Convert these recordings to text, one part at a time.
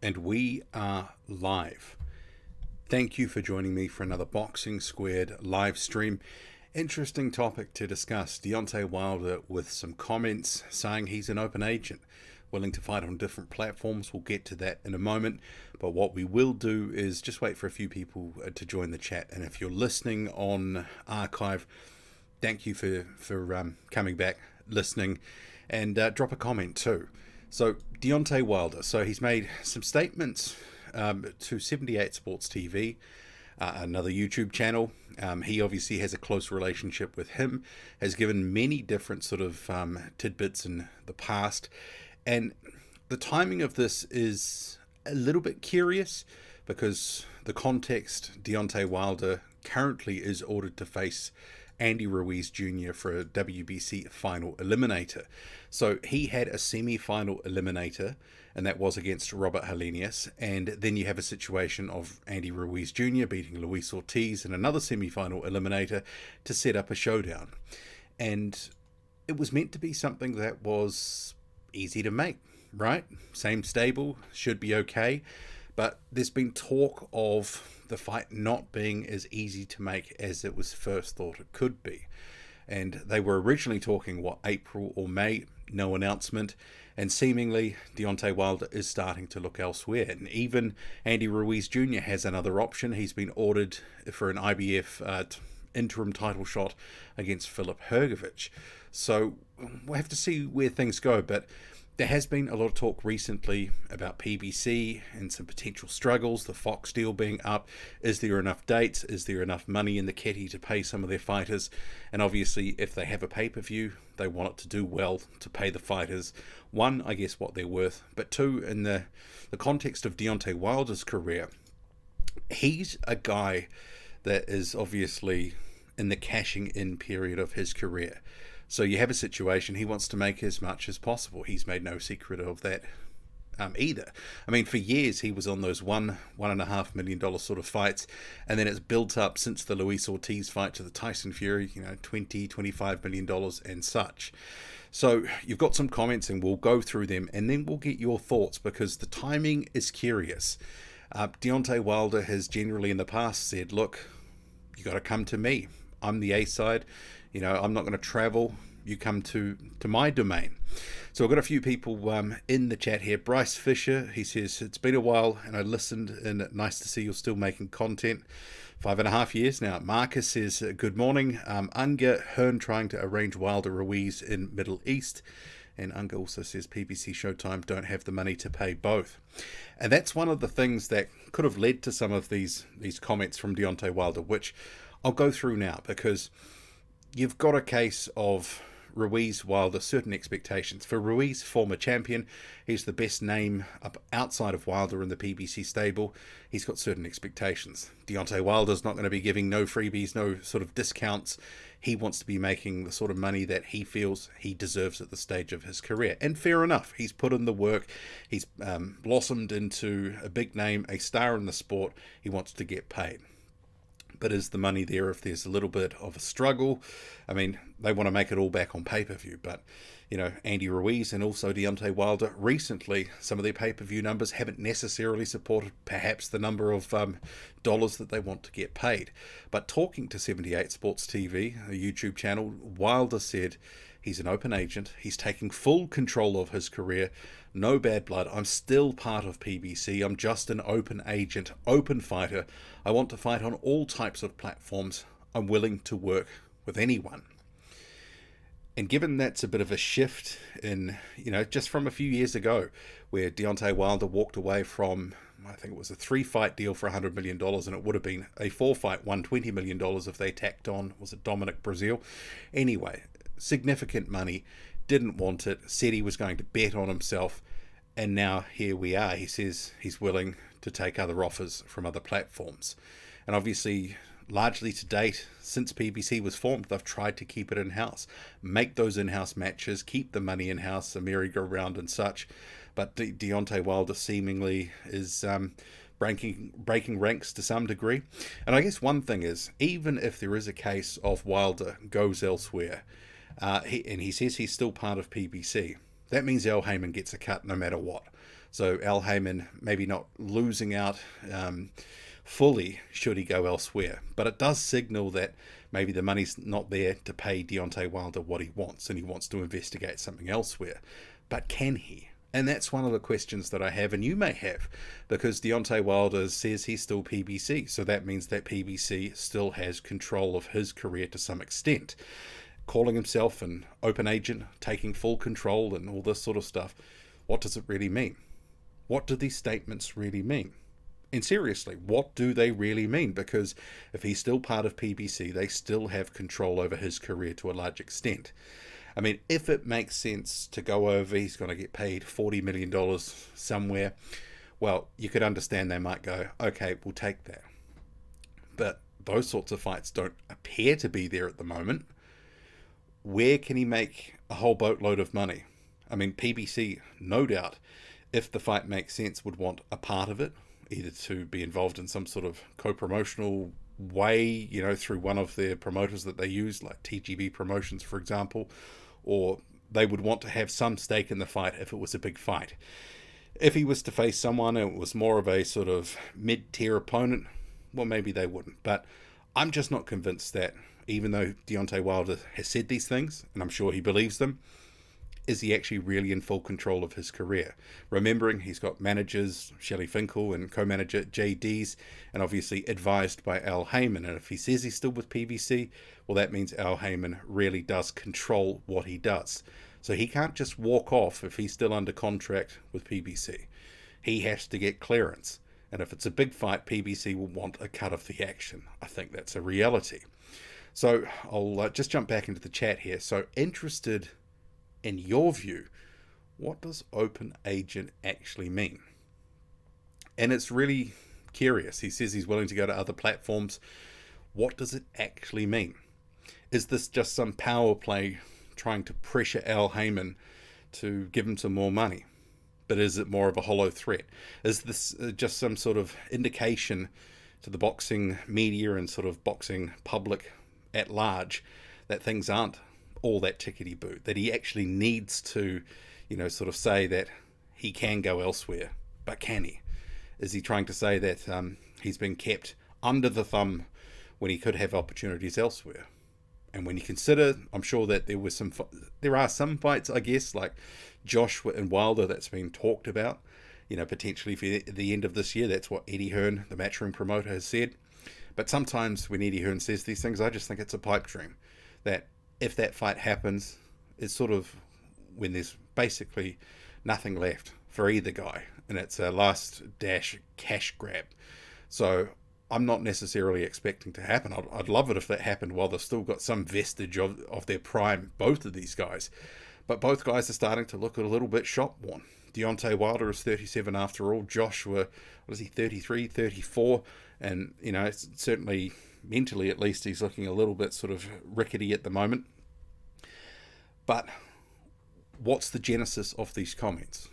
And we are live. Thank you for joining me for another Boxing Squared live stream. Interesting topic to discuss. Deontay Wilder with some comments saying he's an open agent, willing to fight on different platforms. We'll get to that in a moment. But what we will do is just wait for a few people to join the chat. And if you're listening on archive, thank you for coming back, listening, and drop a comment too. So Deontay Wilder, so he's made some statements to 78 Sports TV, another YouTube channel. He obviously has a close relationship with him, has given many different sort of tidbits in the past. And the timing of this is a little bit curious because the context, Deontay Wilder currently is ordered to face Andy Ruiz Jr. for a WBC final eliminator. So he had a semi-final eliminator, and that was against Robert Helenius. And then you have a situation of Andy Ruiz Jr. beating Luis Ortiz in another semi-final eliminator to set up a showdown. And it was meant to be something that was easy to make, right? Same stable, should be okay. But there's been talk of the fight not being as easy to make as it was first thought it could be. And they were originally talking, April or May, no announcement. And seemingly, Deontay Wilder is starting to look elsewhere. And even Andy Ruiz Jr. has another option. He's been ordered for an IBF interim title shot against Filip Hrgović. So we'll have to see where things go. But there has been a lot of talk recently about PBC and some potential struggles, the Fox deal being up. Is there enough dates? Is there enough money in the kitty to pay some of their fighters? And obviously, if they have a pay-per-view, they want it to do well to pay the fighters. One, I guess what they're worth. But two, in the context of Deontay Wilder's career, he's a guy that is obviously in the cashing in period of his career. So you have a situation, he wants to make as much as possible. He's made no secret of that either. I mean, for years he was on those $1.5 million sort of fights, and then it's built up since the Luis Ortiz fight to the Tyson Fury, $20-25 million and such. So you've got some comments and we'll go through them and then we'll get your thoughts because the timing is curious. Deontay Wilder has generally in the past said, look, you got to come to me. I'm the A side. I'm not going to travel. You come to my domain. So I've got a few people in the chat here. Bryce Fisher, he says, it's been a while and I listened and nice to see you're still making content. 5.5 years now. Marcus says, good morning. Unger Hearn trying to arrange Wilder Ruiz in Middle East. And Unger also says PBC Showtime don't have the money to pay both. And that's one of the things that could have led to some of these comments from Deontay Wilder, which I'll go through now because you've got a case of Ruiz Wilder, certain expectations. For Ruiz, former champion, he's the best name up outside of Wilder in the PBC stable. He's got certain expectations. Deontay Wilder's not going to be giving no freebies, no sort of discounts. He wants to be making the sort of money that he feels he deserves at the stage of his career. And fair enough, he's put in the work. He's blossomed into a big name, a star in the sport. He wants to get paid. But is the money there if there's a little bit of a struggle? I mean, they want to make it all back on pay-per-view, but, Andy Ruiz and also Deontay Wilder, recently, some of their pay-per-view numbers haven't necessarily supported perhaps the number of dollars that they want to get paid. But talking to 78 Sports TV, a YouTube channel, Wilder said he's an open agent. He's taking full control of his career. No bad blood. I'm still part of PBC. I'm just an open agent, open fighter. I want to fight on all types of platforms. I'm willing to work with anyone. And given that's a bit of a shift in, just from a few years ago, where Deontay Wilder walked away from, I think it was a 3-fight deal for $100 million, and it would have been a 4-fight, $120 million if they tacked on, was it Dominic Brazil? Anyway, significant money, didn't want it, said he was going to bet on himself, and now here we are. He says he's willing to take other offers from other platforms. And obviously, largely to date, since PBC was formed, they've tried to keep it in-house, make those in-house matches, keep the money in-house, the merry-go-round and such. But Deontay Wilder seemingly is breaking ranks to some degree. And I guess one thing is, even if there is a case of Wilder goes elsewhere, he says he's still part of PBC, that means Al Heyman gets a cut no matter what. So Al Heyman maybe not losing out fully should he go elsewhere. But it does signal that maybe the money's not there to pay Deontay Wilder what he wants, and he wants to investigate something elsewhere. But can he? And that's one of the questions that I have, and you may have, because Deontay Wilder says he's still PBC, so that means that PBC still has control of his career to some extent. Calling himself an open agent, taking full control and all this sort of stuff, what does it really mean? What do these statements really mean? And seriously, what do they really mean? Because if he's still part of PBC, they still have control over his career to a large extent. I mean, if it makes sense to go over, he's going to get paid $40 million somewhere, well, you could understand they might go, okay, we'll take that. But those sorts of fights don't appear to be there at the moment. Where can he make a whole boatload of money? I mean, PBC, no doubt, if the fight makes sense, would want a part of it, either to be involved in some sort of co-promotional way, you know, through one of their promoters that they use, like TGB Promotions, for example, or they would want to have some stake in the fight if it was a big fight. If he was to face someone and it was more of a sort of mid-tier opponent, well, maybe they wouldn't. But I'm just not convinced that, even though Deontay Wilder has said these things, and I'm sure he believes them, is he actually really in full control of his career? Remembering he's got managers, Shelley Finkel, and co-manager JD's, and obviously advised by Al Heyman. And if he says he's still with PBC, well, that means Al Heyman really does control what he does. So he can't just walk off if he's still under contract with PBC. He has to get clearance. And if it's a big fight, PBC will want a cut of the action. I think that's a reality. So I'll just jump back into the chat here. So interested in your view, what does open agent actually mean? And it's really curious. He says he's willing to go to other platforms. What does it actually mean? Is this just some power play trying to pressure Al Heyman to give him some more money? But is it more of a hollow threat? Is this just some sort of indication to the boxing media and sort of boxing public at large that things aren't all that tickety-boo, that he actually needs to, you know, sort of say that he can go elsewhere, but can he? Is he trying to say that he's been kept under the thumb when he could have opportunities elsewhere? And when you consider, I'm sure that there are some fights, I guess, like Joshua and Wilder that's been talked about, you know, potentially for the end of this year. That's what Eddie Hearn, the Matchroom promoter, has said. But sometimes when Eddie Hearn says these things, I just think it's a pipe dream. That if that fight happens, it's sort of when there's basically nothing left for either guy, and it's a last dash cash grab. So I'm not necessarily expecting to happen. I'd love it if that happened while they've still got some vestige of their prime, both of these guys. But both guys are starting to look a little bit shop-worn. Deontay Wilder is 37 after all. Joshua, what is he, 33, 34? And, you know, it's certainly mentally at least he's looking a little bit sort of rickety at the moment. But what's the genesis of these comments?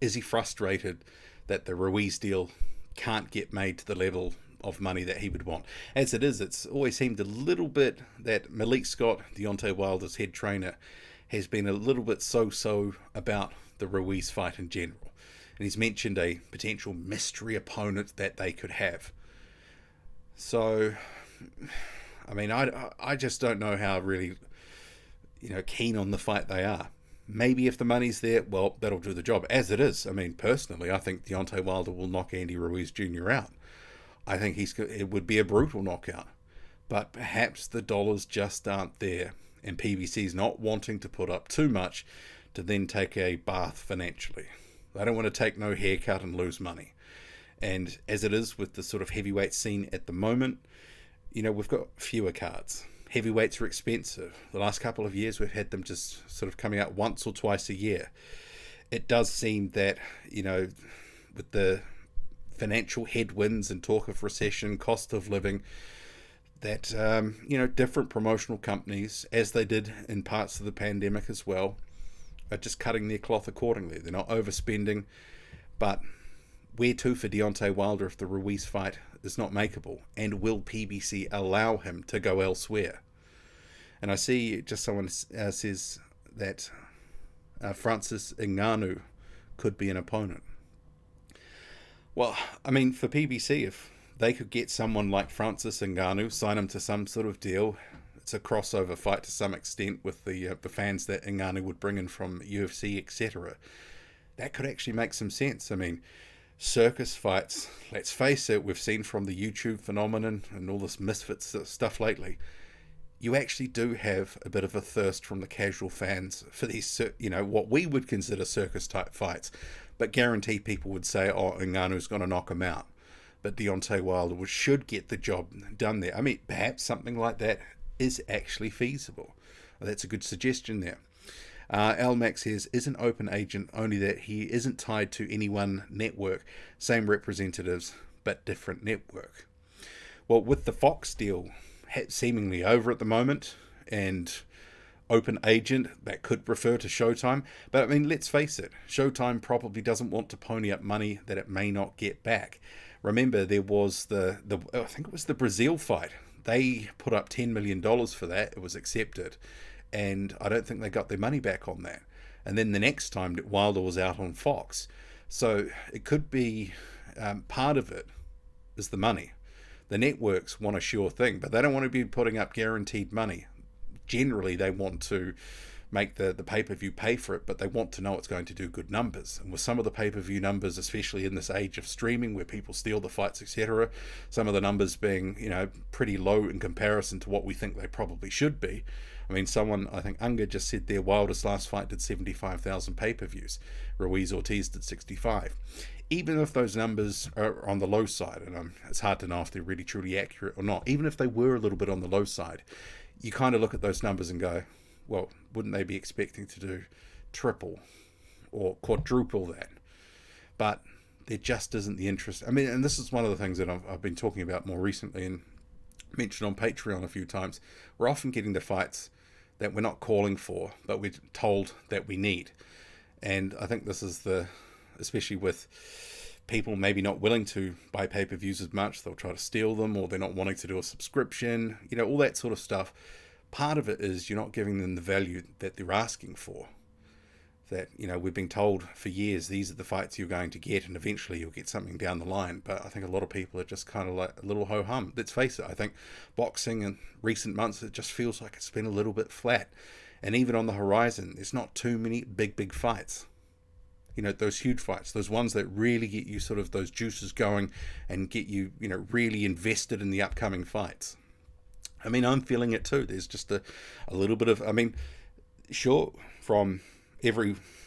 Is he frustrated that the Ruiz deal can't get made to the level of money that he would want? As it is, it's always seemed a little bit that Malik Scott, Deontay Wilder's head trainer, has been a little bit so-so about the Ruiz fight in general. And he's mentioned a potential mystery opponent that they could have. So, I mean, I just don't know how really, you know, keen on the fight they are. Maybe if the money's there, well, that'll do the job. As it is, I mean, personally, I think Deontay Wilder will knock Andy Ruiz Jr. out. I think it would be a brutal knockout. But perhaps the dollars just aren't there, and PBC's not wanting to put up too much to then take a bath financially. They don't want to take no haircut and lose money. And as it is with the sort of heavyweight scene at the moment, you know, we've got fewer cards. Heavyweights are expensive. The last couple of years we've had them just sort of coming out once or twice a year. It does seem that, you know, with the financial headwinds and talk of recession, cost of living, that, you know, different promotional companies, as they did in parts of the pandemic as well, are just cutting their cloth accordingly. They're not overspending, but where to for Deontay Wilder if the Ruiz fight is not makeable? And will PBC allow him to go elsewhere? And I see just someone says that Francis Ngannou could be an opponent. Well, I mean, for PBC, if they could get someone like Francis Ngannou, sign him to some sort of deal, it's a crossover fight to some extent with the fans that Ngannou would bring in from UFC, etc. That could actually make some sense. I mean, circus fights, let's face it, we've seen from the YouTube phenomenon and all this misfits stuff lately, you actually do have a bit of a thirst from the casual fans for these, what we would consider circus type fights, but guarantee people would say, oh, Ngannou's going to knock him out. But Deontay Wilder should get the job done there. I mean, perhaps something like that is actually feasible. Well, that's a good suggestion there. Almax says, is an open agent, only that he isn't tied to any one network. Same representatives, but different network. Well, with the Fox deal seemingly over at the moment, and open agent, that could refer to Showtime. But I mean, let's face it, Showtime probably doesn't want to pony up money that it may not get back. Remember, there was I think it was the Brazil fight. They put up $10 million for that. It was accepted. And I don't think they got their money back on that. And then the next time Wilder was out on Fox. So it could be part of it is the money. The networks want a sure thing, but they don't want to be putting up guaranteed money. Generally, they want to make the pay-per-view pay for it, but they want to know it's going to do good numbers. And with some of the pay-per-view numbers, especially in this age of streaming where people steal the fights, etc., some of the numbers being, pretty low in comparison to what we think they probably should be. I mean, I think Unger just said their Wilder's last fight did 75,000 pay-per-views. Ruiz Ortiz did 65. Even if those numbers are on the low side, and it's hard to know if they're really truly accurate or not, even if they were a little bit on the low side, you kind of look at those numbers and go, well, wouldn't they be expecting to do triple or quadruple that? But there just isn't the interest. I mean, and this is one of the things that I've been talking about more recently and mentioned on Patreon a few times. We're often getting the fights that we're not calling for, but we're told that we need. And I think this is especially with people maybe not willing to buy pay-per-views as much, they'll try to steal them, or they're not wanting to do a subscription, all that sort of stuff. Part of it is you're not giving them the value that they're asking for. That, we've been told for years, these are the fights you're going to get, and eventually you'll get something down the line. But I think a lot of people are just kind of like a little ho-hum. Let's face it, I think boxing in recent months, it just feels like it's been a little bit flat. And even on the horizon, there's not too many big fights. Those huge fights, those ones that really get you sort of those juices going and get you, really invested in the upcoming fights. I mean, I'm feeling it too. There's just a little bit of, sure, from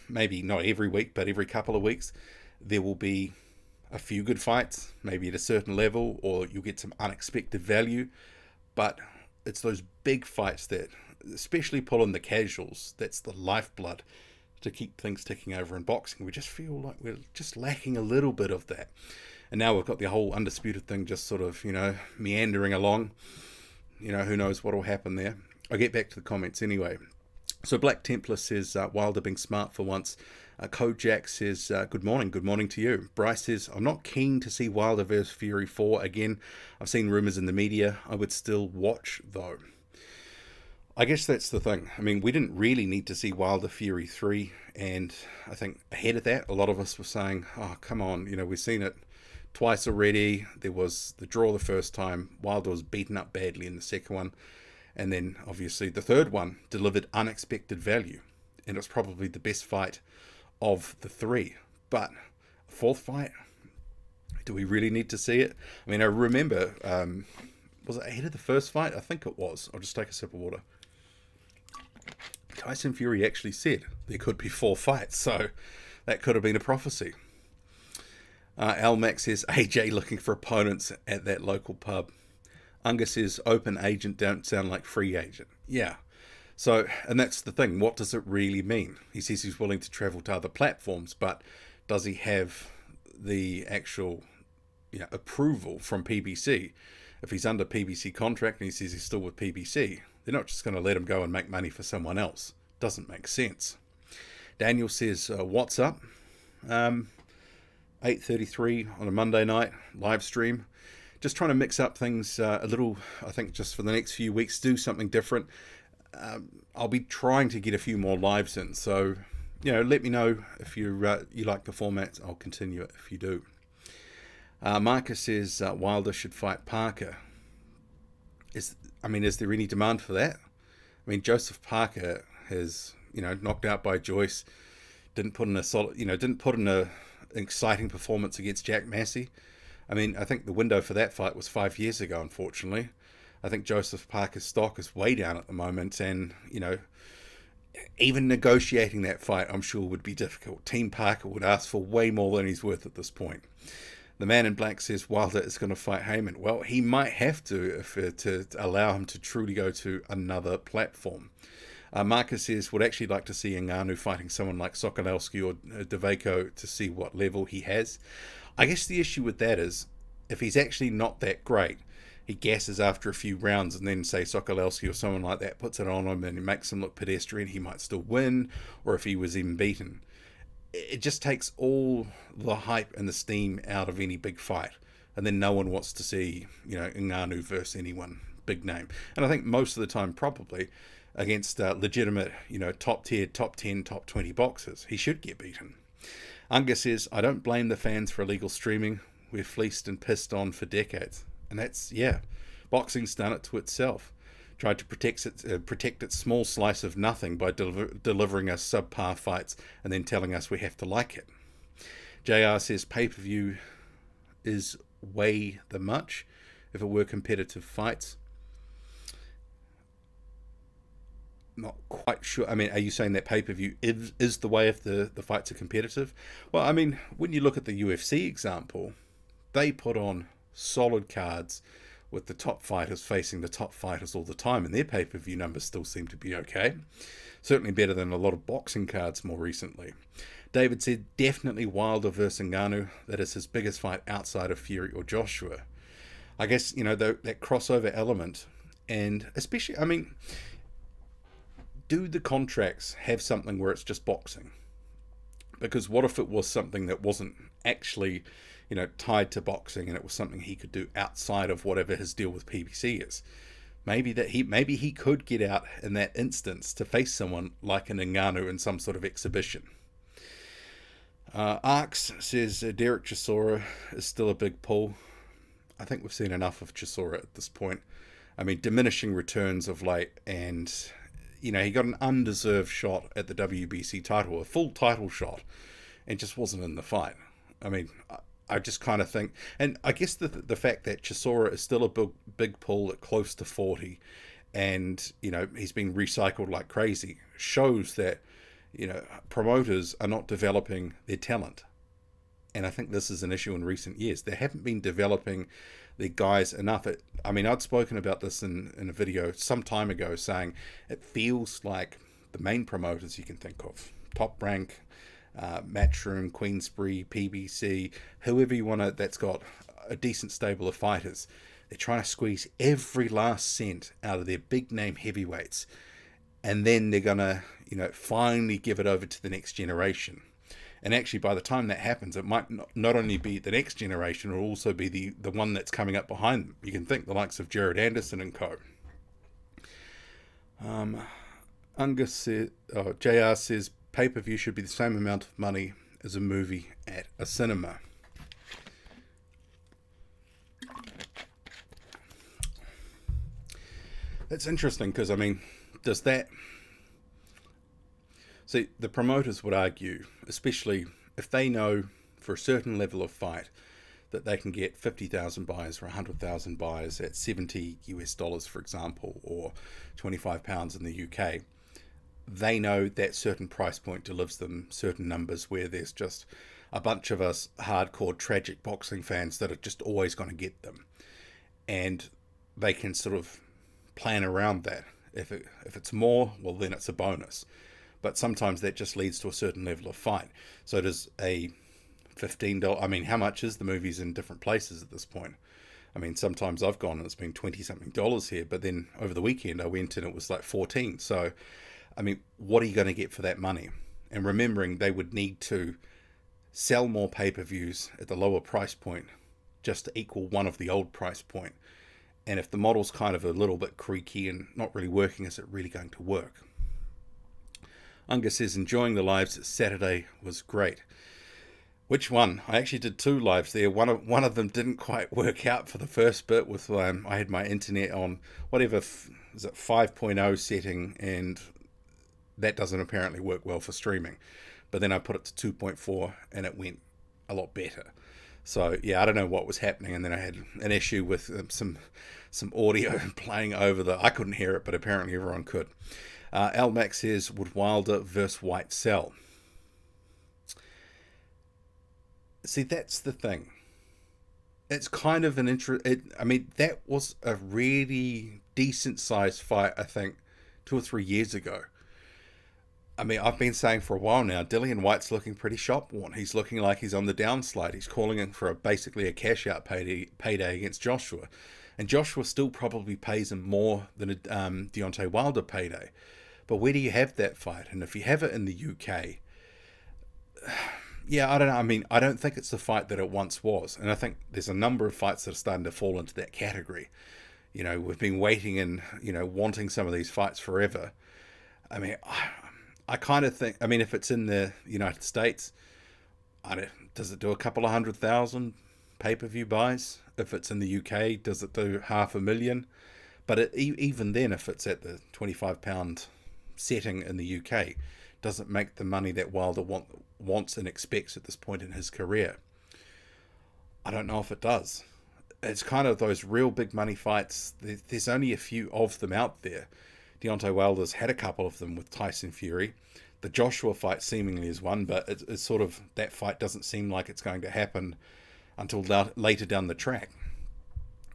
maybe not every week, but every couple of weeks, there will be a few good fights, maybe at a certain level, or you'll get some unexpected value. But it's those big fights that especially pull in the casuals. That's the lifeblood to keep things ticking over in boxing. We just feel like we're just lacking a little bit of that. And now we've got the whole undisputed thing just sort of, meandering along. Who knows what will happen there. I'll get back to the comments anyway. So Black Templar says, Wilder being smart for once. Kojak says, good morning to you. Bryce says, I'm not keen to see Wilder vs Fury 4 again. I've seen rumours in the media. I would still watch though. I guess that's the thing. I mean, we didn't really need to see Wilder Fury 3, and I think ahead of that, a lot of us were saying, oh, come on, we've seen it twice already. There was the draw the first time. Wilder was beaten up badly in the second one. And then, obviously, the third one delivered unexpected value. And it was probably the best fight of the three. But fourth fight, do we really need to see it? I mean, I remember, was it ahead of the first fight? I think it was. I'll just take a sip of water. Tyson Fury actually said there could be 4 fights. So that could have been a prophecy. Almax says, AJ looking for opponents at that local pub. Unger says, open agent don't sound like free agent. Yeah. So, and that's the thing. What does it really mean? He says he's willing to travel to other platforms, but does he have the actual approval from PBC? If he's under PBC contract and he says he's still with PBC, they're not just going to let him go and make money for someone else. Doesn't make sense. Daniel says, what's up? 8:33 on a Monday night, live stream. Just trying to mix up things a little, I think, just for the next few weeks, do something different. I'll be trying to get a few more lives in. So, let me know if you like the format. I'll continue it if you do. Marcus says Wilder should fight Parker. Is there any demand for that? I mean, Joseph Parker has, knocked out by Joyce, didn't put in a exciting performance against Jack Massey. I mean, I think the window for that fight was 5 years ago, unfortunately. I think Joseph Parker's stock is way down at the moment, and, even negotiating that fight, I'm sure, would be difficult. Team Parker would ask for way more than he's worth at this point. The man in black says Wilder is going to fight Heyman. Well, he might have to to allow him to truly go to another platform. Marcus says would actually like to see Ngannou fighting someone like Sokolowski or Deveco to see what level he has. I guess the issue with that is if he's actually not that great, he gasses after a few rounds, and then say Sokolowski or someone like that puts it on him and he makes him look pedestrian, he might still win, or if he was even beaten. It just takes all the hype and the steam out of any big fight, and then no one wants to see, Ngannou versus anyone big name. And I think most of the time, probably against legitimate, top tier, top 10, top 20 boxers, he should get beaten. Unga says, I don't blame the fans for illegal streaming. We're fleeced and pissed on for decades. And that's, boxing's done it to itself. Tried to protect its small slice of nothing by delivering us subpar fights and then telling us we have to like it. JR says pay-per-view is way the much if it were competitive fights. Not quite sure. I mean, are you saying that pay-per-view is the way if the fights are competitive? Well, I mean, when you look at the UFC example, they put on solid cards with the top fighters facing the top fighters all the time, and their pay-per-view numbers still seem to be okay. Certainly better than a lot of boxing cards more recently. David said, definitely Wilder versus Ngannou. That is his biggest fight outside of Fury or Joshua. I guess, that crossover element, and especially, I mean, do the contracts have something where it's just boxing? Because what if it was something that wasn't actually tied to boxing, and it was something he could do outside of whatever his deal with PBC is? Maybe he could get out in that instance to face someone like an Ngannou in some sort of exhibition. Arx says Derek Chisora is still a big pull. I think we've seen enough of Chisora at this point. I mean, diminishing returns of late, and he got an undeserved shot at the WBC title, a full title shot, and just wasn't in the fight. I mean, I just kind of think, and I guess the fact that Chisora is still a big pull at close to 40, and he's been recycled like crazy, shows that promoters are not developing their talent. And I think this is an issue in recent years. They haven't been developing their guys enough. I'd spoken about this in a video some time ago, saying it feels like the main promoters you can think of, Top Rank, Matchroom, Queensbury, PBC, whoever you want to, that's got a decent stable of fighters, they're trying to squeeze every last cent out of their big name heavyweights, and then they're gonna finally give it over to the next generation. And actually, by the time that happens, it might not only be the next generation, it'll also be the one that's coming up behind them. You can think the likes of Jared Anderson and co. JR says pay-per-view should be the same amount of money as a movie at a cinema. That's interesting, because, I mean, does that... See, the promoters would argue, especially if they know for a certain level of fight that they can get 50,000 buyers or 100,000 buyers at $70, for example, or £25 in the UK, they know that certain price point delivers them certain numbers where there's just a bunch of us hardcore tragic boxing fans that are just always going to get them. And they can sort of plan around that. If it's more, well, then it's a bonus. But sometimes that just leads to a certain level of fight. So does a $15... I mean, how much is the movies in different places at this point? I mean, sometimes I've gone and it's been $20-something here, but then over the weekend I went and it was like 14. So, I mean, what are you going to get for that money? And remembering they would need to sell more pay-per-views at the lower price point just to equal one of the old price point. And if the model's kind of a little bit creaky and not really working, is it really going to work? Unger says, enjoying the lives. Saturday was great. Which one? I actually did 2 lives there. One of them didn't quite work out for the first bit. With I had my internet on whatever is it 5.0 setting, and that doesn't apparently work well for streaming. But then I put it to 2.4, and it went a lot better. So yeah, I don't know what was happening, and then I had an issue with some audio playing over I couldn't hear it, but apparently everyone could. Al Max says, would Wilder versus White sell? See, that's the thing. It's kind of an I mean, that was a really decent sized fight, I think, 2 or 3 years ago. I mean, I've been saying for a while now, Dillian White's looking pretty shop-worn. He's looking like he's on the downslide. He's calling in for basically a cash-out payday against Joshua. And Joshua still probably pays him more than a Deontay Wilder payday. But where do you have that fight? And if you have it in the UK, yeah, I don't know. I mean, I don't think it's the fight that it once was. And I think there's a number of fights that are starting to fall into that category. You know, we've been waiting and, wanting some of these fights forever. I mean, I kind of think, I mean, if it's in the United States, does it do a couple of 100,000 pay-per-view buys? If it's in the UK, does it do 500,000? But even then, if it's at the £25 setting in the UK, does it make the money that Wilder wants and expects at this point in his career? I don't know if it does. It's kind of those real big money fights. There's only a few of them out there. Deontay Wilder's had a couple of them with Tyson Fury. The Joshua fight seemingly is one, but it's sort of, that fight doesn't seem like it's going to happen until later down the track.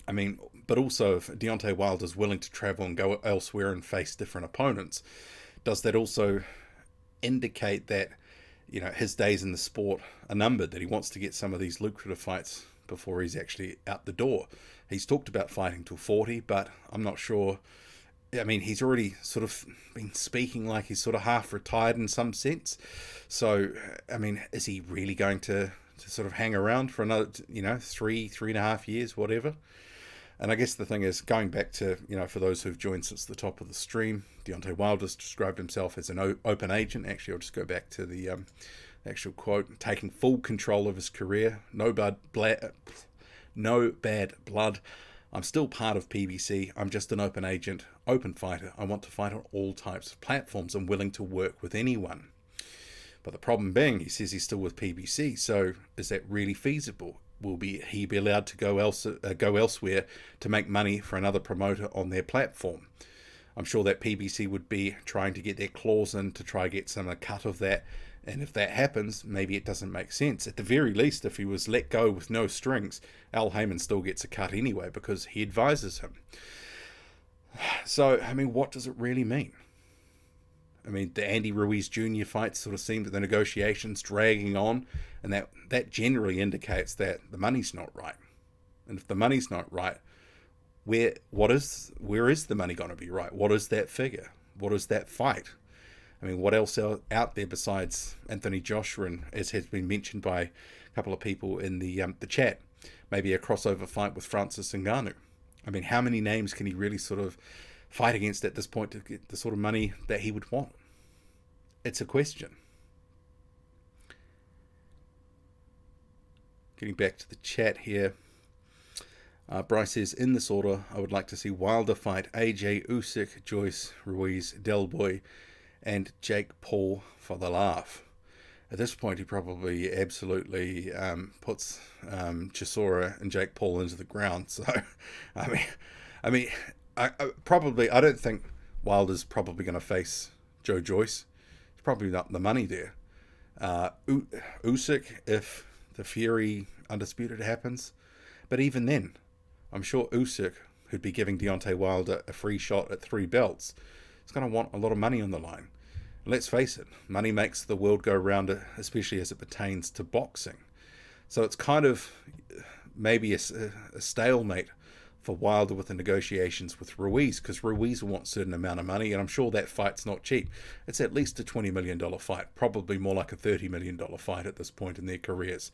I mean, but also if Deontay Wilder's willing to travel and go elsewhere and face different opponents, does that also indicate that, his days in the sport are numbered, that he wants to get some of these lucrative fights before he's actually out the door? He's talked about fighting till 40, but I'm not sure. I mean, he's already sort of been speaking like he's sort of half retired in some sense. So, I mean, is he really going to sort of hang around for another, 3.5 years, whatever? And I guess the thing is, going back to, for those who've joined since the top of the stream, Deontay Wilder's described himself as an open agent. Actually, I'll just go back to the actual quote: taking full control of his career. No bad blood. I'm still part of PBC. I'm just an open agent, open fighter. I want to fight on all types of platforms. I'm willing to work with anyone. But the problem being, he says he's still with PBC. So is that really feasible? Will he be allowed to go elsewhere to make money for another promoter on their platform? I'm sure that PBC would be trying to get their claws in to try to get some cut of that. And if that happens, maybe it doesn't make sense. At the very least, if he was let go with no strings, Al Heyman still gets a cut anyway because he advises him. So, I mean, what does it really mean? I mean, the Andy Ruiz Jr. fight sort of seemed that the negotiations dragging on, and that generally indicates that the money's not right. And if the money's not right, where is the money going to be right? What is that figure? What is that fight? I mean, what else out there besides Anthony Joshua, and as has been mentioned by a couple of people in the chat, maybe a crossover fight with Francis Ngannou? I mean, how many names can he really sort of fight against at this point to get the sort of money that he would want? It's a question. Getting back to the chat here. Bryce says, in this order, I would like to see Wilder fight AJ, Usyk, Joyce, Ruiz, Del Boy, and Jake Paul for the laugh. At this point, he probably absolutely puts Chisora and Jake Paul into the ground. So, I don't think Wilder's probably going to face Joe Joyce. It's probably not the money there. Usyk, if the Fury Undisputed happens. But even then, I'm sure Usyk, who'd be giving Deontay Wilder a free shot at 3 belts, is going to want a lot of money on the line. And let's face it, money makes the world go round, especially as it pertains to boxing. So it's kind of maybe a stalemate for Wilder with the negotiations with Ruiz, because Ruiz will want a certain amount of money, and I'm sure that fight's not cheap. It's at least a $20 million fight, probably more like a $30 million fight at this point in their careers.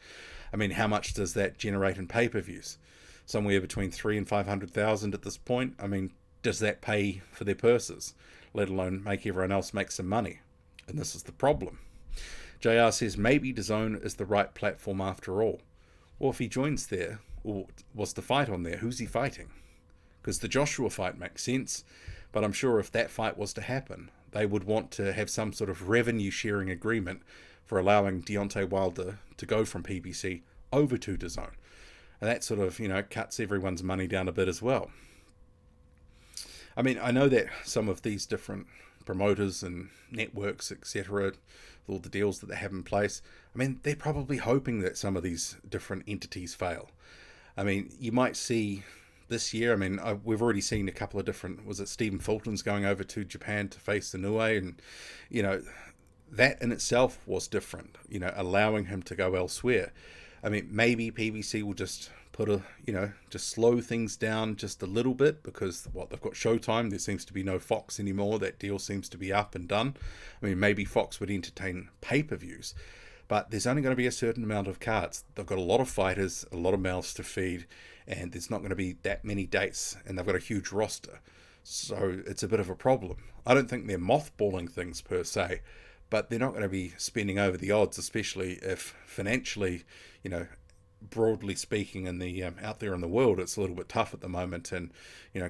I mean, how much does that generate in pay-per-views? Somewhere between 300,000 and 500,000 at this point. I mean, does that pay for their purses, let alone make everyone else make some money? And this is the problem. JR says maybe DAZN is the right platform after all. Well, if he joins there, or was the fight on there, who's he fighting? Because the Joshua fight makes sense, but I'm sure if that fight was to happen, they would want to have some sort of revenue sharing agreement for allowing Deontay Wilder to go from PBC over to DAZN. And that sort of, cuts everyone's money down a bit as well. I mean, I know that some of these different promoters and networks, etc., all the deals that they have in place, I mean, they're probably hoping that some of these different entities fail. I mean, you might see this year, I mean, we've already seen a couple of different, was it Stephen Fulton's going over to Japan to face the Inoue, and, that in itself was different, allowing him to go elsewhere. I mean, maybe PBC will just put just slow things down just a little bit because, they've got Showtime. There seems to be no Fox anymore. That deal seems to be up and done. I mean, maybe Fox would entertain pay-per-views, but there's only going to be a certain amount of cards. They've got a lot of fighters, a lot of mouths to feed, and there's not going to be that many dates, and they've got a huge roster. So it's a bit of a problem. I don't think they're mothballing things per se, but they're not going to be spending over the odds, especially if financially, broadly speaking, in the out there in the world, it's a little bit tough at the moment, and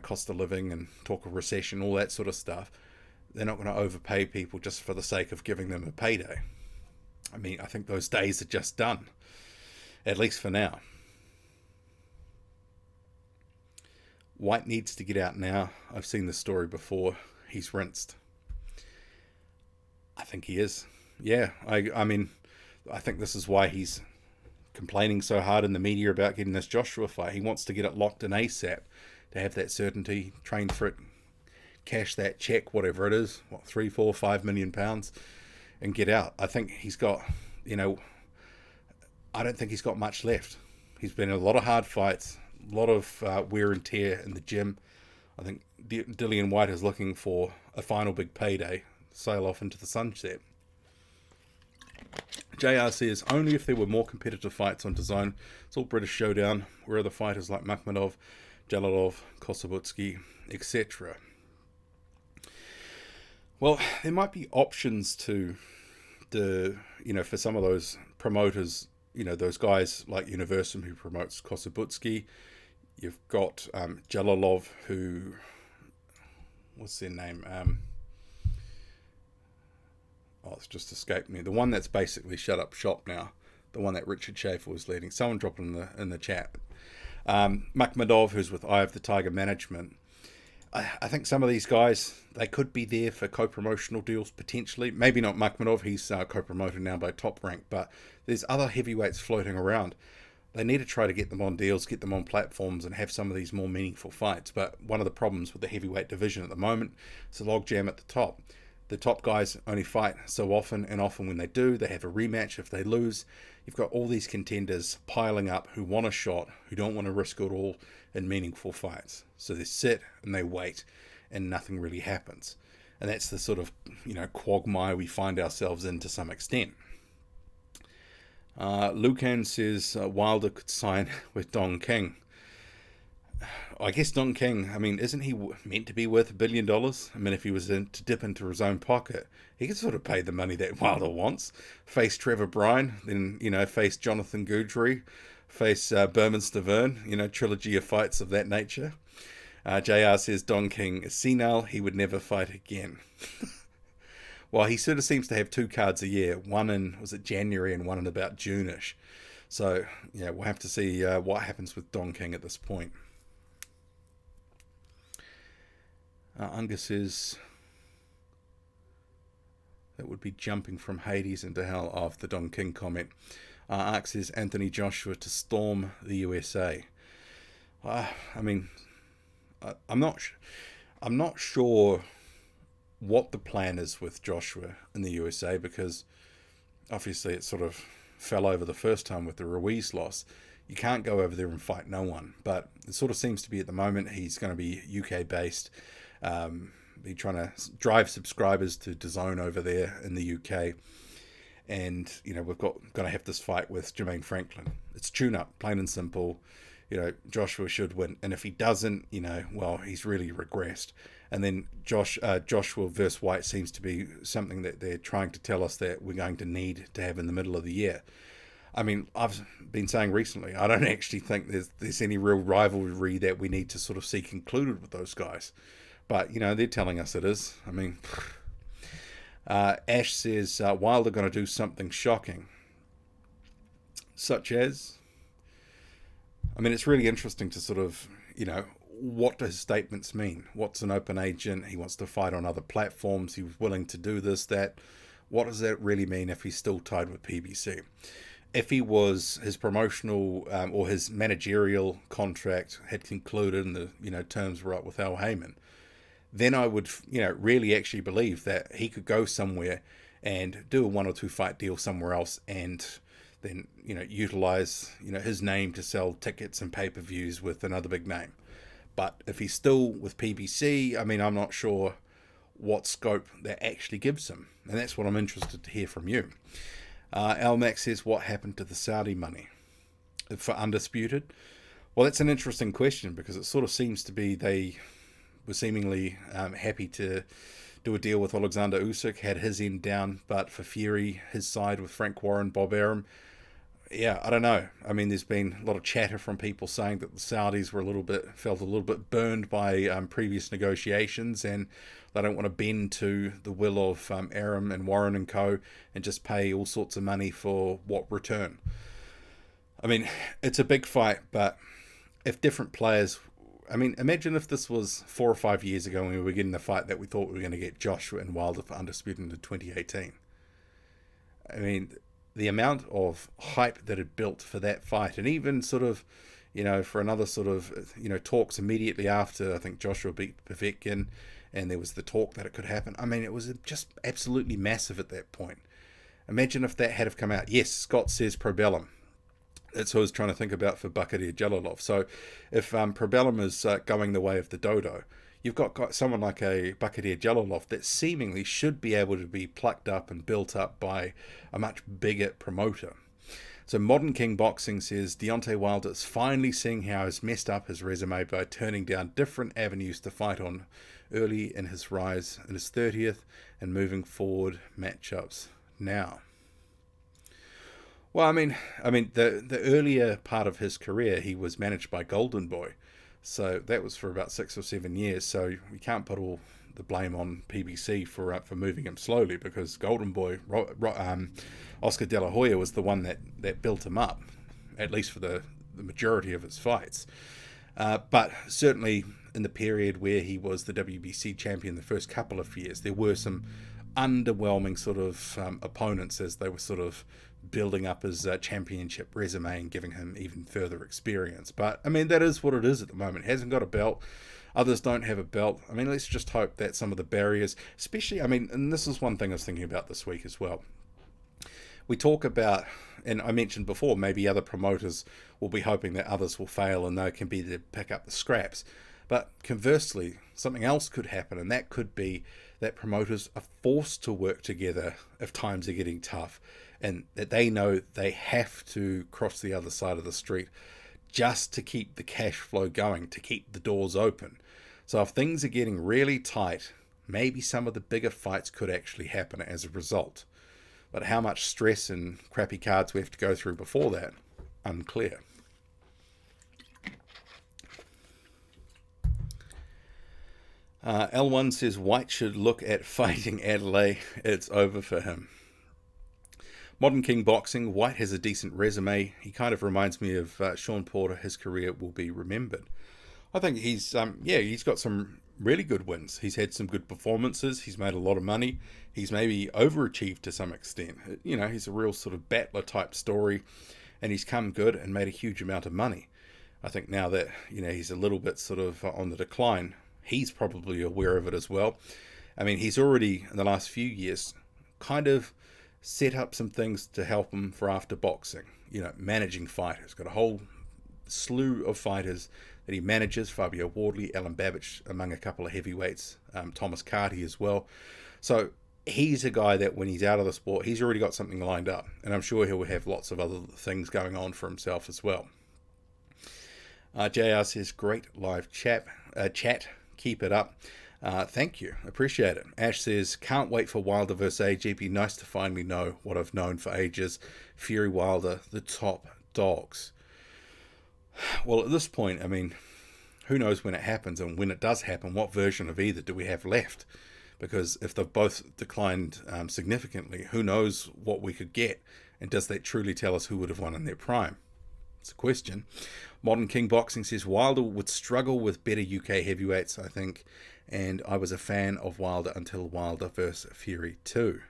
cost of living and talk of recession, all that sort of stuff. They're not going to overpay people just for the sake of giving them a payday. I mean, I think those days are just done, at least for now. White needs to get out now. I've seen this story before. He's rinsed. I think he is. Yeah, I mean, I think this is why he's complaining so hard in the media about getting this Joshua fight. He wants to get it locked in ASAP to have that certainty, train for it, cash that check, whatever it is, 3, 4, 5 million pounds, and get out. I think he's got, I don't think he's got much left. He's been in a lot of hard fights, a lot of wear and tear in the gym. I think Dillian Whyte is looking for a final big payday, sail off into the sunset. JR says, only if there were more competitive fights on DAZN. It's all British Showdown, where other fighters like Makhmudov, Jalolov, Kosobutsky, etc. Well, there might be options to for some of those promoters, those guys like Universum who promotes Kosobutsky. You've got Jalolov, who, what's their name? It's just escaped me. The one that's basically shut up shop now. The one that Richard Schaefer was leading. Someone drop it in the chat. Makhmudov, who's with Eye of the Tiger Management. I think some of these guys, they could be there for co-promotional deals potentially. Maybe not Makhmudov. He's co-promoted now by Top Rank. But there's other heavyweights floating around. They need to try to get them on deals, get them on platforms, and have some of these more meaningful fights. But one of the problems with the heavyweight division at the moment is a logjam at the top. The top guys only fight so often, and often when they do, they have a rematch if they lose. You've got all these contenders piling up who want a shot, who don't want to risk it all in meaningful fights. So they sit and they wait, and nothing really happens. And that's the sort of, quagmire we find ourselves in to some extent. Lucan says Wilder could sign with Don King. I guess Don King, isn't he meant to be worth $1 billion? If he was to dip into his own pocket, he could sort of pay the money that Wilder wants. Face Trevor Bryan, then, face Jonathan Goudry, face Berman Stavern, trilogy of fights of that nature. JR says Don King is senile, he would never fight again. Well, he sort of seems to have 2 cards a year, one in, was it January, and one in about June-ish. So, yeah, we'll have to see what happens with Don King at this point. Unger says that would be jumping from Hades into hell after the Don King comment. Ark says Anthony Joshua to storm the USA. I'm not sure what the plan is with Joshua in the USA, because obviously it sort of fell over the first time with the Ruiz loss. You can't go over there and fight no one, but it sort of seems to be at the moment he's going to be UK based. Be trying to drive subscribers to DAZN over there in the UK, and we've got going to have this fight with Jermaine Franklin. It's tune up, plain and simple. Joshua should win. And if he doesn't, well, he's really regressed. And then Joshua versus White seems to be something that they're trying to tell us that we're going to need to have in the middle of the year. I mean, I've been saying recently, I don't actually think there's any real rivalry that we need to sort of see concluded with those guys. But, they're telling us it is. I mean, Ash says, Wilder going to do something shocking. Such as? I mean, it's really interesting to sort of, what do his statements mean? What's an open agent? He wants to fight on other platforms. He was willing to do this, that. What does that really mean if he's still tied with PBC? If he was, his promotional or his managerial contract had concluded and the terms were up with Al Heyman, then I would really actually believe that he could go somewhere and do a 1 or 2 fight deal somewhere else, and then utilize his name to sell tickets and pay-per-views with another big name. But if he's still with PBC, I mean, I'm not sure what scope that actually gives him, and that's what I'm interested to hear from you. Al Max says, what happened to the Saudi money for Undisputed? Well, that's an interesting question, because it sort of seems to be they were seemingly happy to do a deal with Alexander Usyk, had his end down, but for Fury, his side with Frank Warren, Bob Arum, yeah, I don't know. I mean, there's been a lot of chatter from people saying that the Saudis were felt a little bit burned by previous negotiations, and they don't want to bend to the will of Arum and Warren and co. and just pay all sorts of money for what return. I mean, it's a big fight, but if different players... I mean, imagine if this was 4 or 5 years ago when we were getting the fight that we thought we were going to get Joshua and Wilder for Undisputed in 2018. I mean, the amount of hype that had built for that fight, and even sort of, for another sort of, talks immediately after, I think Joshua beat Povetkin, and there was the talk that it could happen. I mean, it was just absolutely massive at that point. Imagine if that had have come out. Yes, Scott says Probellum. That's who I was trying to think about for Bakadir Jalilov. So if Probellum is going the way of the dodo, you've got someone like a Bakadir Jalilov that seemingly should be able to be plucked up and built up by a much bigger promoter. So Modern King Boxing says Deontay Wilder is finally seeing how he's messed up his resume by turning down different avenues to fight on early in his rise in his 30th and moving forward matchups now. Well, I mean, the earlier part of his career, he was managed by Golden Boy, so that was for about 6 or 7 years. So we can't put all the blame on PBC for moving him slowly, because Golden Boy, Oscar De La Hoya, was the one that built him up, at least for the majority of his fights. But certainly in the period where he was the WBC champion the first couple of years, there were some underwhelming sort of opponents as they were sort of building up his championship resume and giving him even further experience. But I mean, that is what it is at the moment. He hasn't got a belt. Others don't have a belt. I mean, let's just hope that some of the barriers, especially, I mean, and this is one thing I was thinking about this week as well. We talk about, and I mentioned before, maybe other promoters will be hoping that others will fail and they can be there to pick up the scraps. But conversely, something else could happen, and that could be that promoters are forced to work together if times are getting tough, and that they know they have to cross the other side of the street just to keep the cash flow going, to keep the doors open. So if things are getting really tight, maybe some of the bigger fights could actually happen as a result. But how much stress and crappy cards we have to go through before that, unclear. L1 says White should look at fighting Adelaide. It's over for him. Modern King Boxing, White has a decent resume. He kind of reminds me of Sean Porter. His career will be remembered. I think he's got some really good wins. He's had some good performances. He's made a lot of money. He's maybe overachieved to some extent. He's a real sort of battler type story, and he's come good and made a huge amount of money. I think now that he's a little bit sort of on the decline, he's probably aware of it as well. I mean, he's already in the last few years kind of set up some things to help him for after boxing. Managing fighters. Got a whole slew of fighters that he manages. Fabio Wardley, Alan Babbage, among a couple of heavyweights. Thomas Carty as well. So he's a guy that when he's out of the sport, he's already got something lined up. And I'm sure he'll have lots of other things going on for himself as well. JR says, great live chat. Keep it up. Thank you. Appreciate it. Ash says, can't wait for Wilder vs. AJ. Be nice to finally know what I've known for ages. Fury Wilder, the top dogs. Well, at this point, I mean, who knows when it happens, and when it does happen, what version of either do we have left? Because if they've both declined significantly, who knows what we could get? And does that truly tell us who would have won in their prime? It's a question. Modern King Boxing says, Wilder would struggle with better UK heavyweights, I think. And I was a fan of Wilder until Wilder vs. Fury 2.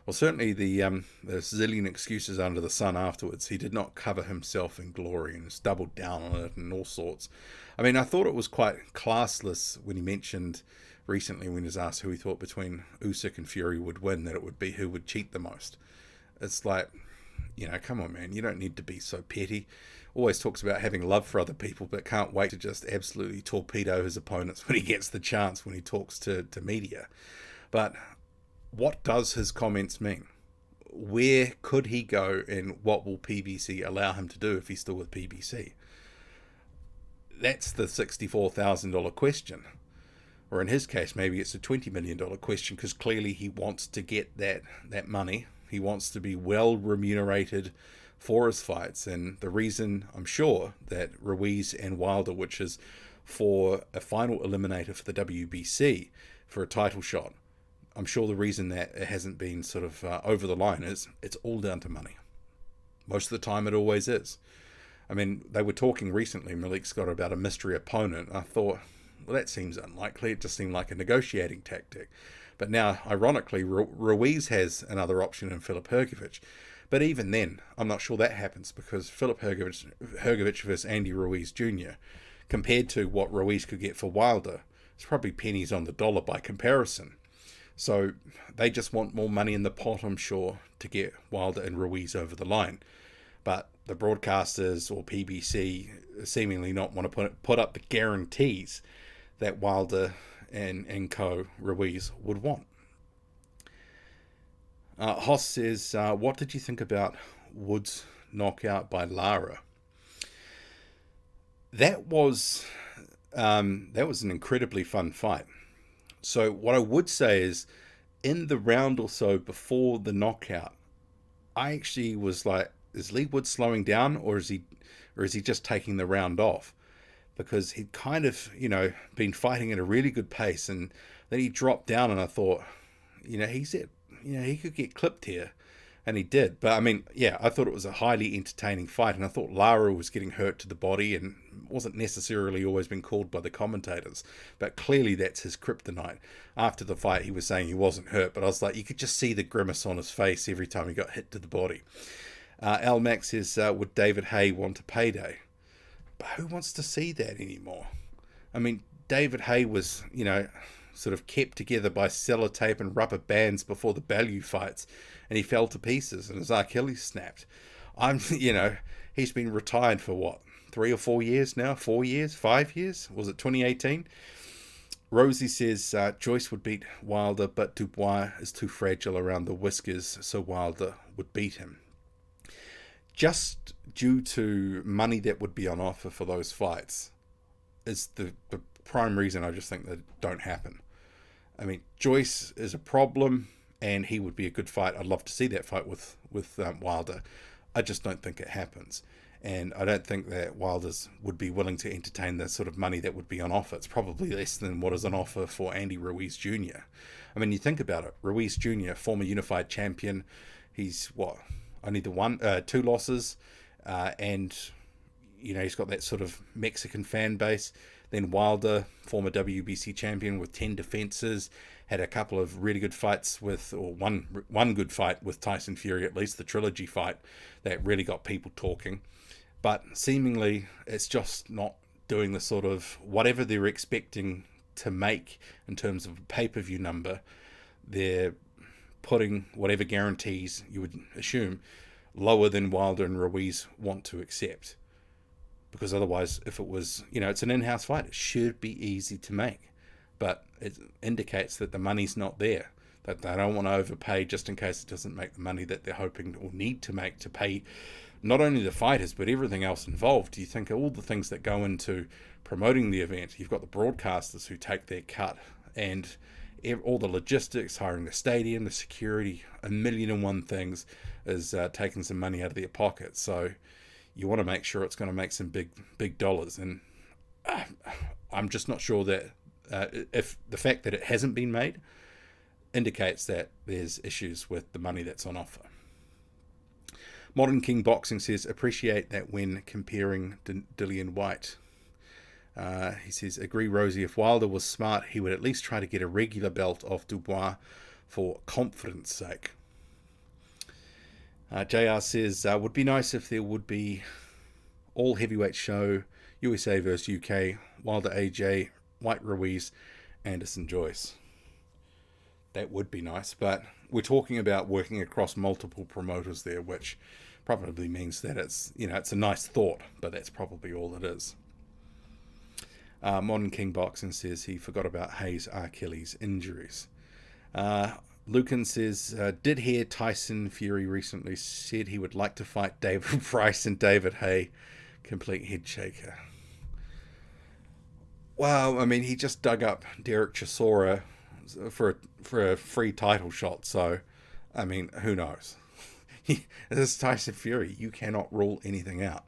Well, certainly there's zillion excuses under the sun afterwards. He did not cover himself in glory and has doubled down on it and all sorts. I mean, I thought it was quite classless when he mentioned recently, when he was asked who he thought between Usyk and Fury would win, that it would be who would cheat the most. It's like, come on, man, you don't need to be so petty. Always talks about having love for other people, but can't wait to just absolutely torpedo his opponents when he gets the chance, when he talks to media. But what does his comments mean? Where could he go, and what will PBC allow him to do if he's still with PBC? That's the $64,000 question. Or in his case, maybe it's a $20 million question, because clearly he wants to get that money. He wants to be well remunerated for his fights. And the reason, I'm sure, that Ruiz and Wilder, which is for a final eliminator for the WBC for a title shot, I'm sure the reason that it hasn't been sort of over the line is it's all down to money. Most of the time it always is. I mean, they were talking recently, Malik Scott, about a mystery opponent. I thought, well, that seems unlikely. It just seemed like a negotiating tactic. But now, ironically, Ruiz has another option in Filip Hrgović. But even then, I'm not sure that happens, because Filip Hrgović versus Andy Ruiz Jr., compared to what Ruiz could get for Wilder, it's probably pennies on the dollar by comparison. So they just want more money in the pot, I'm sure, to get Wilder and Ruiz over the line. But the broadcasters or PBC seemingly not want to put up the guarantees that Wilder and co. Ruiz would want. Hoss says, what did you think about Wood's knockout by Lara? That was an incredibly fun fight. So what I would say is, in the round or so before the knockout, I actually was like, is Lee Wood slowing down, or is he just taking the round off? Because he'd kind of, been fighting at a really good pace, and then he dropped down, and I thought, he could get clipped here, and he did. But I mean, yeah, I thought it was a highly entertaining fight, and I thought Lara was getting hurt to the body and wasn't necessarily always been called by the commentators, but clearly that's his kryptonite. After the fight, he was saying he wasn't hurt, but I was like, you could just see the grimace on his face every time he got hit to the body. Al Max says, would David Haye want a payday? But who wants to see that anymore? I mean, David Haye was, sort of kept together by sellotape and rubber bands before the Bellew fights, and he fell to pieces and his Achilles snapped. He's been retired for what, 3 or 4 years now? 4 years? 5 years? Was it 2018? Rosie says, Joyce would beat Wilder, but Dubois is too fragile around the whiskers, so Wilder would beat him. Just due to money that would be on offer for those fights is the prime reason I just think that don't happen. I mean, Joyce is a problem, and he would be a good fight. I'd love to see that fight with Wilder. I just don't think it happens. And I don't think that Wilders would be willing to entertain the sort of money that would be on offer. It's probably less than what is on offer for Andy Ruiz Jr. I mean, you think about it. Ruiz Jr., former unified champion. He's, only 2 losses. And, he's got that sort of Mexican fan base. Then Wilder, former WBC champion with 10 defenses, had a couple of really good fights one good fight with Tyson Fury, at least the trilogy fight that really got people talking. But seemingly it's just not doing the sort of whatever they're expecting to make in terms of a pay-per-view number. They're putting whatever guarantees you would assume lower than Wilder and Ruiz want to accept. Because otherwise, if it was, it's an in-house fight, it should be easy to make. But it indicates that the money's not there, that they don't want to overpay just in case it doesn't make the money that they're hoping or need to make to pay not only the fighters, but everything else involved. You think of all the things that go into promoting the event. You've got the broadcasters who take their cut, and all the logistics, hiring the stadium, the security, a million and one things is taking some money out of their pocket. So you want to make sure it's going to make some big dollars. And I'm just not sure that if the fact that it hasn't been made indicates that there's issues with the money that's on offer. Modern King Boxing says, appreciate that when comparing Dillian White. He says, agree, Rosie, if Wilder was smart, he would at least try to get a regular belt off Dubois for confidence sake. JR says, would be nice if there would be all heavyweight show, USA versus UK, Wilder AJ, White Ruiz, Anderson Joyce. That would be nice, but we're talking about working across multiple promoters there, which probably means that it's, it's a nice thought, but that's probably all it is. Modern King Boxing says he forgot about Hayes' Achilles injuries. Lucan says, did hear Tyson Fury recently said he would like to fight David Price and David Haye. Complete head shaker. Well, I mean, he just dug up Derek Chisora for a free title shot, so, I mean, who knows? This is Tyson Fury. You cannot rule anything out.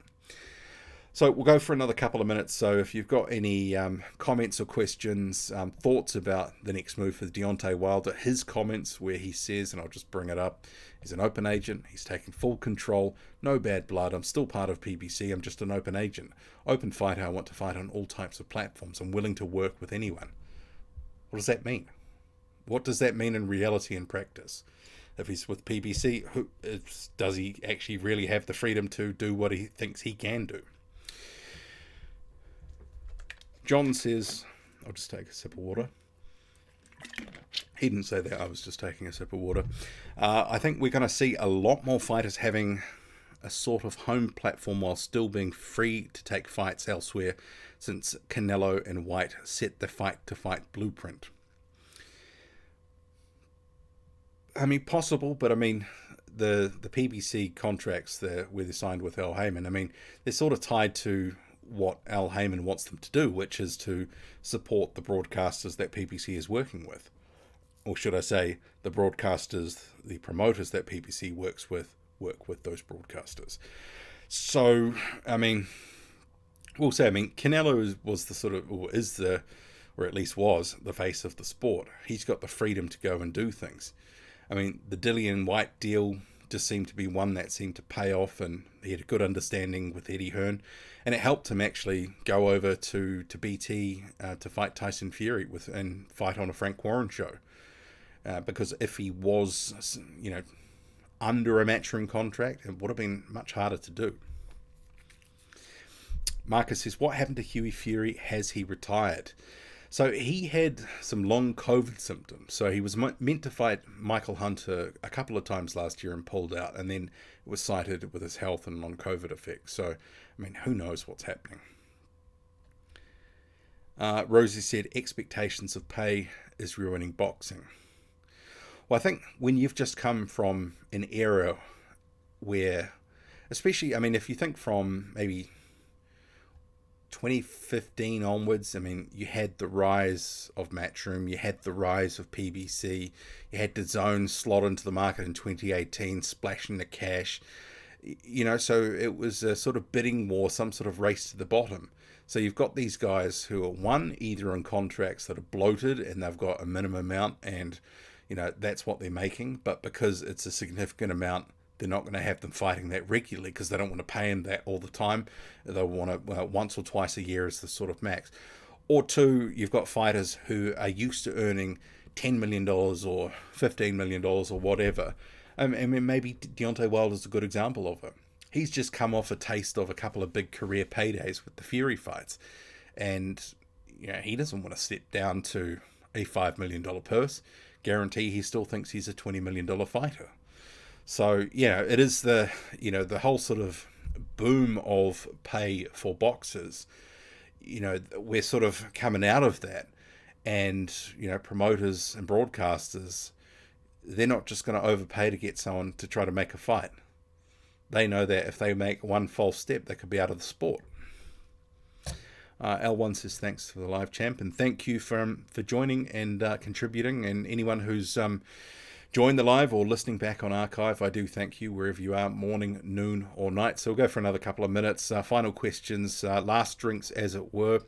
So we'll go for another couple of minutes. So if you've got any comments or questions, thoughts about the next move for Deontay Wilder, his comments where he says, and I'll just bring it up, he's an open agent, he's taking full control, no bad blood, I'm still part of PBC, I'm just an open agent. Open fighter, I want to fight on all types of platforms, I'm willing to work with anyone. What does that mean? What does that mean in reality and practice? If he's with PBC, does he actually really have the freedom to do what he thinks he can do? John says, I'll just take a sip of water. He didn't say that, I was just taking a sip of water. I think we're going to see a lot more fighters having a sort of home platform while still being free to take fights elsewhere, since Canelo and White set the fight-to-fight blueprint. I mean, possible, but I mean, the PBC contracts where they're signed with Al Heyman, I mean, they're sort of tied to what Al Heyman wants them to do, which is to support the broadcasters that PBC is working with. Or should I say, the broadcasters, the promoters that PBC works with, work with those broadcasters. So, I mean, we'll say, Canelo was the sort of, or at least was, the face of the sport. He's got the freedom to go and do things. I mean, the Dillian White deal just seemed to be one that seemed to pay off, and he had a good understanding with Eddie Hearn, and it helped him actually go over to BT to fight Tyson Fury and fight on a Frank Warren show. Because if he was, under a matchroom contract, it would have been much harder to do. Marcus says, what happened to Hughie Fury? Has he retired? So he had some long COVID symptoms. So he was meant to fight Michael Hunter a couple of times last year and pulled out, and then it was cited with his health and non-COVID effects. So, I mean, who knows what's happening? Rosie said, expectations of pay is ruining boxing. Well, I think when you've just come from an era where, especially, I mean, if you think from maybe 2015 onwards, I mean, you had the rise of Matchroom, you had the rise of PBC, you had DAZN slot into the market in 2018, splashing the cash, so it was a sort of bidding war, some sort of race to the bottom. So you've got these guys who are either on contracts that are bloated and they've got a minimum amount and, that's what they're making, but because it's a significant amount, they're not going to have them fighting that regularly because they don't want to pay them that all the time. They'll want to once or twice a year as the sort of max. Or two, you've got fighters who are used to earning $10 million or $15 million or whatever. I mean, maybe Deontay Wilder is a good example of it. He's just come off a taste of a couple of big career paydays with the Fury fights. And he doesn't want to step down to a $5 million purse. Guarantee he still thinks he's a $20 million fighter. So, it is the whole sort of boom of pay for boxers. We're sort of coming out of that. And, promoters and broadcasters, they're not just going to overpay to get someone to try to make a fight. they know that if they make one false step, they could be out of the sport. L1 says thanks for the live champ, and thank you for joining and contributing, and anyone who's joined the live or listening back on archive, I do thank you wherever you are, morning, noon or night. So we'll go for another couple of minutes. Final questions, last drinks as it were.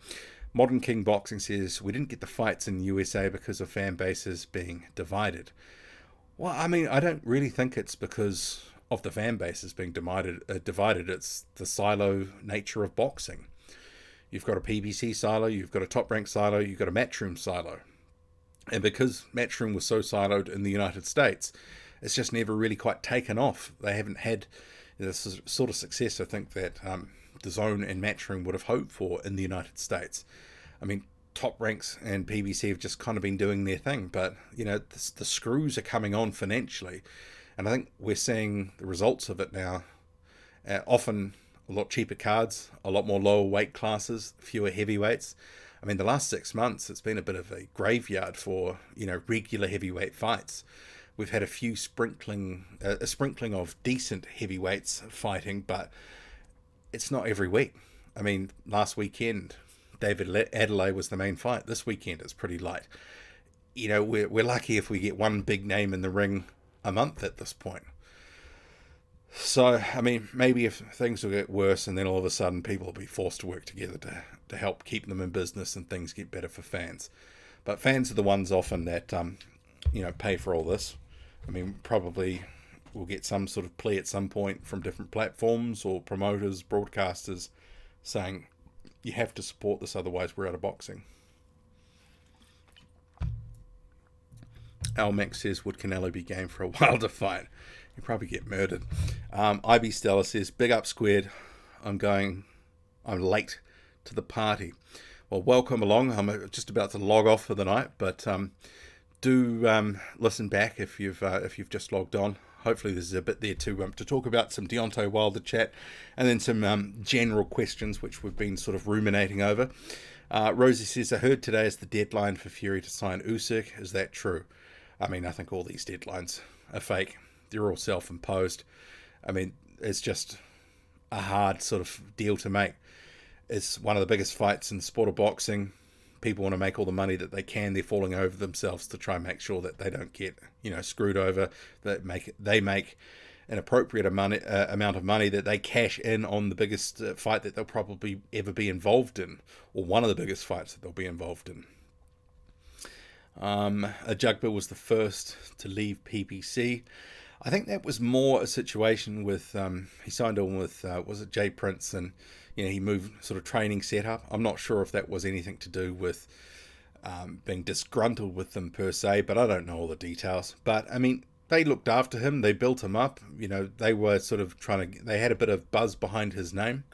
Modern King Boxing says, we didn't get the fights in USA because of fan bases being divided. Well, I mean, I don't really think it's because of the fan bases being divided. It's the silo nature of boxing. You've got a PBC silo, you've got a Top Rank silo, you've got a Matchroom silo. And because Matchroom was so siloed in the United States, it's just never really quite taken off. They haven't had this sort of success, I think, that the Zone and Matchroom would have hoped for in the United States. I mean, Top Ranks and PBC have just kind of been doing their thing, but, you know, the screws are coming on financially. And I think we're seeing the results of it now. Often a lot cheaper cards, a lot more lower weight classes, fewer heavyweights. I mean, the last 6 months, it's been a bit of a graveyard for, you know, regular heavyweight fights. We've had a sprinkling of decent heavyweights fighting, but it's not every week. I mean, last weekend, David Adelaide was the main fight. This weekend, it's pretty light. You know, we're lucky if we get one big name in the ring a month at this point. So, I mean, maybe if things will get worse and then all of a sudden people will be forced to work together to help keep them in business and things get better for fans. But fans are the ones often that, you know, pay for all this. I mean, probably we'll get some sort of plea at some point from different platforms or promoters, broadcasters saying, you have to support this, otherwise we're out of boxing. Al Max says, would Canelo be game for a Wilder fight? He'd probably get murdered. IB Stella says, big up squared. I'm late to the party. Well, welcome along. I'm just about to log off for the night, but do listen back if you've just logged on. Hopefully there's a bit there to talk about some Deontay Wilder chat, and then some general questions which we've been sort of ruminating over. Rosie says, I heard today is the deadline for Fury to sign Usyk. Is that true? I mean, I think all these deadlines are fake. They're all self-imposed. I mean, it's just a hard sort of deal to make. It's one of the biggest fights in the sport of boxing. People want to make all the money that they can. They're falling over themselves to try and make sure that they don't get, you know, screwed over. They make an appropriate amount of money that they cash in on the biggest fight that they'll probably ever be involved in, or one of the biggest fights that they'll be involved in. Ajagba was the first to leave PPC. I think that was more a situation with, he signed on with, was it Jay Prince, and, you know, he moved sort of training setup. I'm not sure if that was anything to do with being disgruntled with them per se, but I don't know all the details. But, I mean, they looked after him. They built him up. You know, they were sort of they had a bit of buzz behind his name.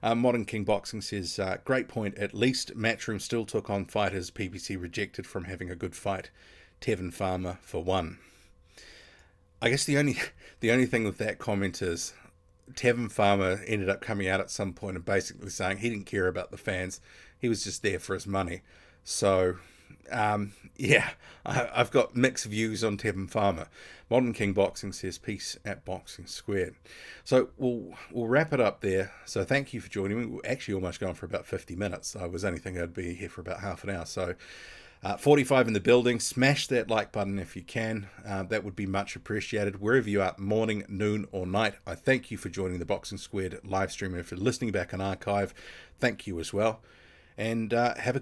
Modern King Boxing says, great point. At least Matchroom still took on fighters PPC rejected from having a good fight. Tevin Farmer for one. I guess the only thing with that comment is Tevin Farmer ended up coming out at some point and basically saying he didn't care about the fans. He was just there for his money. So, yeah, I've got mixed views on Tevin Farmer. Modern King Boxing says, peace at Boxing Squared. So we'll wrap it up there. So thank you for joining me. We're actually almost going for about 50 minutes. I was only thinking I'd be here for about half an hour. So 45 in the building. Smash that like button if you can. That would be much appreciated. Wherever you are, morning, noon, or night, I thank you for joining the Boxing Squared live stream. And if you're listening back on archive, thank you as well. And have a